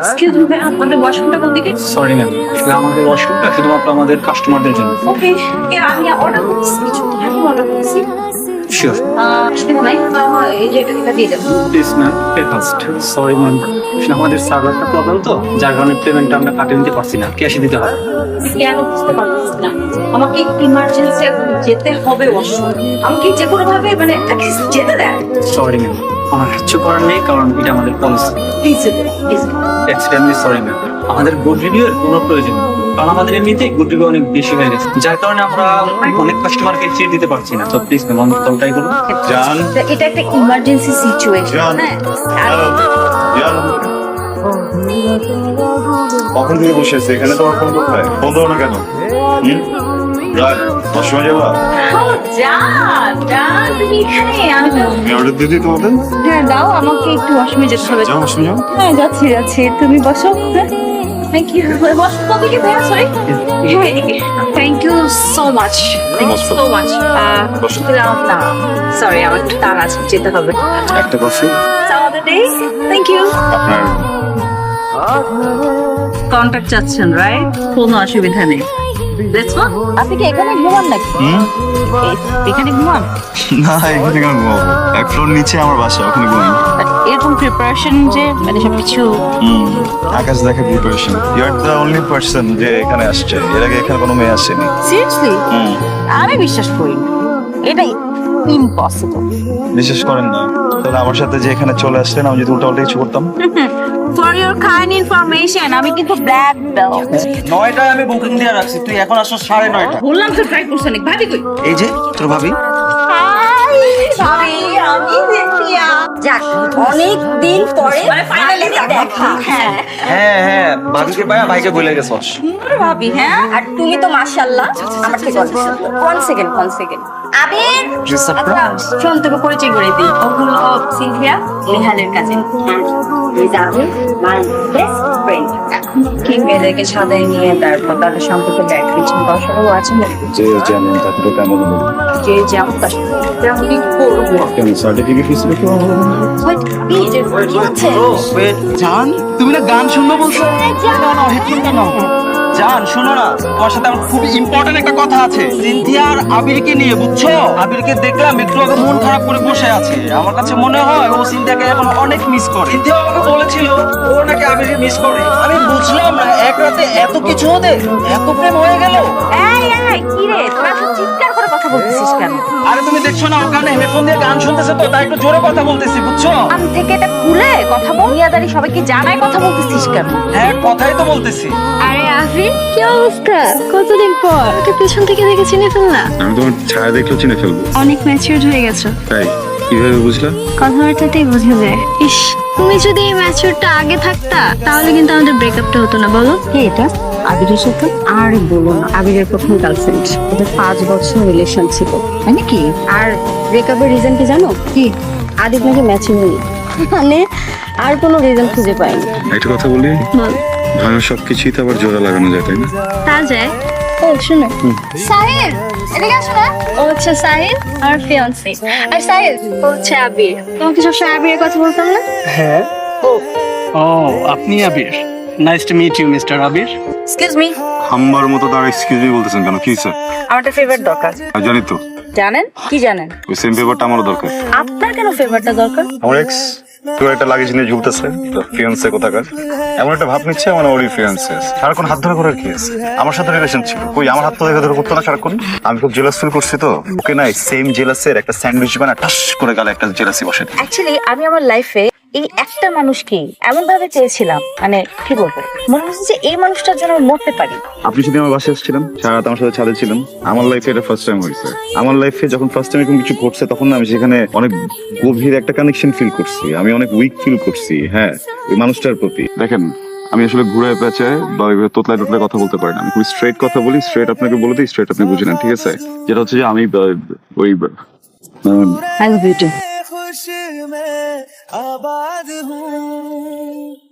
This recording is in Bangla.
এক্সকিউজ মি ভাই, আপনাদের ওয়াশরুমটা কোন দিকে? সরি ম্যাম, আমাদের ওয়াশরুমটা শুধুমাত্র আমাদের কাস্টমারদের জন্য। ওকে, আমি অর্ডার করছি, কিছু আমি অর্ডার করছি। শিওর। নাই এই যে এটা দিয়ে দেবো। Please ma'am, pay first. Sorry ma'am, আমাদের সার্ভারটা প্রবলেম তো, যার কারণে পেমেন্টটা আমরা কাটিয়ে নিতে পারছি না, ক্যাশে দিতে হবে। কেন বুঝতে পারছি না, আমাকে ইমার্জেন্সি যেতে হবে ওয়াশরুম, আমাকে যে কোনো ভাবে মানে অ্যাটলিস্ট যেতে দেন। সরি ম্যাম, আমার কিছু করার নেই, কারণ এটা আমাদের policy. Please please. Extremely sorry ma'am, আমাদের গুড রিভিউ এর কোনো প্রয়োজন নেই, কারণ আমাদের এমনিতেই গুড রিভিউ অনেক বেশি হয়ে গেছে, যার কারণে আমরা অনেক কাস্টমারকে চিট দিতে পারছি না। তো প্লিজ ম্যাম, আমাদের ওটাই করুন। জান, এটা একটা ইমার্জেন্সি সিচুয়েশন। জান, হ্যাঁ জান, কখন থেকে বসে আছে এখানে? তোমার ফোন কোথায়? ফোন দাও না কেন? রাত 10 যাবা? জান তুমি এখানে? আমি অর্ডার দিয়ে দিই তোমাদের। হ্যাঁ দাও, আমাকে একটু ওয়াশরুমে যেতে হবে। যাও, আসুন যাও। হ্যাঁ যাচ্ছি, তুমি বসো। Thank you. বসো কবে কি ভাইয়া? Sorry. Thank you so much, thank you so much. বসো। না সরি, আমার একটু তাড়া আছে, যেতে হবে। একটা কফি। আমাদের ডে। Thank you. আপনার কন্ট্যাক্ট চাচ্ছেন রাইট? কোনো অসুবিধা নেই। আপনি কি এখানে ঘুমান নাকি? এখানে ঘুমান? না, এখানে কেন ঘুমাবো? এক ফ্লোর নিচে আমার বাসা, ওখানে ঘুমাই। এরকম প্রিপারেশন যে মানে সবকিছু। আকাশ দেখে preparation. You are the only person যে এখানে আসছে, এর আগে এখানে কোনো মেয়ে আসেনি। সিরিয়াসলি? আমি বিশ্বাস করি না, এটাই ইম্পসিবল। বিশ্বাস করেন না? তাহলে আমার সাথে যে এখানে চলে আসলেন, আমি যদি উল্টা কিছু করতাম। ফর ইওর কাইন্ড ইনফরমেশন, আমি কিন্তু ব্ল্যাক বেল্ট। 9টায় আমি বুকিং দিয়ে রাখছি, তুই এখন আসো 9:30। বললাম তো ট্রাই করছ নাকি? ভাবি কই? এই যে তোর ভাবি। যাক, অনেক দিন পরে ফাইনালি দেখা। হ্যাঁ, হ্যাঁ, ভাবিকে পায়া ভাইকে বলে গেছস। ভাবি। হ্যাঁ, আর তুমি তো মাশাআল্লাহ আমার থেকে অনেক সুন্দর। কোন সেকেন্ড আবির, শোন তোকে পরিচয় করে দিই, ওগুলো সিনথিয়া, নেহালের কাজিন। এই যে আবির, মাই বেস্ট ফ্রেন্ড। এখন কি মেয়েদেরকে সাদাই নিয়ে তারপর তাদের সম্পর্কে ব্যাকরিচিং বসারও আছে না? যে যেমন তাকে কেমন হলো? যে যেমন তার সাথে আমি কি করবো? কেমন সার্টিফিকেট হিসেবে কি হবে? কি হচ্ছে? জান, তুমি না গান শুনবো বলছো? না, হেডফোনটা নাও। জান শোনো না, তোমার সাথে আমার খুব ইম্পর্টেন্ট একটা কথা আছে। সিনথিয়া আর আবিরকে নিয়ে, বুঝছো? আবিরকে দেখলাম একটু আগে মন খারাপ করে বসে আছে। আমার কাছে মনে হয় ও সিনথিয়াকে এখন অনেক মিস করে। সিনথিয়া আমাকে বলেছিল ও নাকি আবিরকে মিস করে। আমি বুঝলাম না, এক রাতে এত কিছু ওদের, এত প্রেম হয়ে গেল। এই কি রে, তোরা তো চিৎকার করে কথা বলছিস কেন? আরে তুমি দেখছো না, ওখানে হেডফোন দিয়ে গান শুনতেছে, তো তাই একটু জোরে কথা বলতেছি, বুঝছো? আম থেকে এটা খুলে কথা বল, দুনিয়াদারি সবাইকে জানাই কথা বলতেছিস কেন? হ্যাঁ, কথাই তো বলতেছি। আরে আফরিন, কি অবস্থা? কতদিন পর ওকে পেছন থেকে দেখে চিনে ফেললা? আমি তোমার ছায়া দেখলেও চিনে ফেলবো। অনেক ম্যাচিউরড হয়ে গেছো। তাই কিভাবে বুঝলা? কথাবার্তাতেই বোঝা যায়। ইস, তুমি যদি এই ম্যাচিউরটা আগে থাকতা তাহলে কিন্তু আমাদের ব্রেকআপটা হতো না, বলো? কি এটা? আবিরের সাথে? আর বলো না, আবিরের প্রথম গার্লফ্রেন্ড, ওদের 5 বছর রিলেশন ছিল। মানে কি? আর ব্রেকআপের রিজন কি জানো? কি? আদিব নাকি ম্যাচিং নেই, মানে আর কোনো রিজন খুঁজে পাইনি। একটা কথা বলি, বল। ভাঙা সবকিছুই তো আবার জোড়া লাগানো যায়, তাই না? তা যায়। ও শোনো, সাহিল এদিকে আসো না। ও হচ্ছে সাহিল আর ফিয়ান্সি, আর সাহিল ও হচ্ছে আবির। তোমাকে সবসময় আবিরের কথা বলতাম না? হ্যাঁ। ও আপনি Abir? Nice to meet you mister Abir. Excuse me, হাম্বার মতো তার এক্সকিউজ মি বলতেছেন কেন? কি স্যার? আমার একটা ফেভারিট দরকার। জানি তো, জানেন? কি জানেন? ওই সেম পেপারটা আমারও দরকার। আপনার কেন ফেভারটা দরকার? আমার এক্স তো একটা লাগেজ নিয়ে ঝুলতেছে, ফিয়ান্সে কোথাকার এমন একটা ভাব নিচ্ছে আমার ওরই ফিয়ান্সে। সারাক্ষণ হাত ধরে করার কি আছে? আমার সাথে রিলেশন ছিল, কই আমার হাত তো ধরে করতো না সারাক্ষণ। আমি খুব জেলাস ফিল করছি, তো ওকে না সেম জেলাসের একটা স্যান্ডউইচ বানা টাস করে গালে একটা জেলাসি বসে। অ্যাকচুয়ালি আমি আমার লাইফে এই একটা মানুষকে এমন ভাবে চেয়েছিলাম, মানে কি বলবো, মনে হচ্ছে যে এই মানুষটার জন্য আমি মরতে পারি। আপনি যদি আমার বাসায় এসেছিলেন, সারা রাত আমার সাথে ছাদে ছিলেন, আমার লাইফে এটা ফার্স্ট টাইম হয়েছে। আমার লাইফে যখন ফার্স্ট টাইম এরকম কিছু ঘটছে, তখন আমি সেখানে অনেক গভীর একটা কানেকশন ফিল করছি, আমি অনেক উইক ফিল করছি, হ্যাঁ, ওই মানুষটার প্রতি। দেখেন, আমি আসলে ঘুরে পেঁচায় বা তোতলায় টোতলায় কথা বলতে পারি না। আমি খুব স্ট্রেট কথা বলি, স্ট্রেট আপনাকে বলে দিই, স্ট্রেট আপনি বুঝে নেন, ঠিক আছে? যেটা হচ্ছে যে আমি ওই আই লাভ ইউ টু। खुश में आबाद हूँ।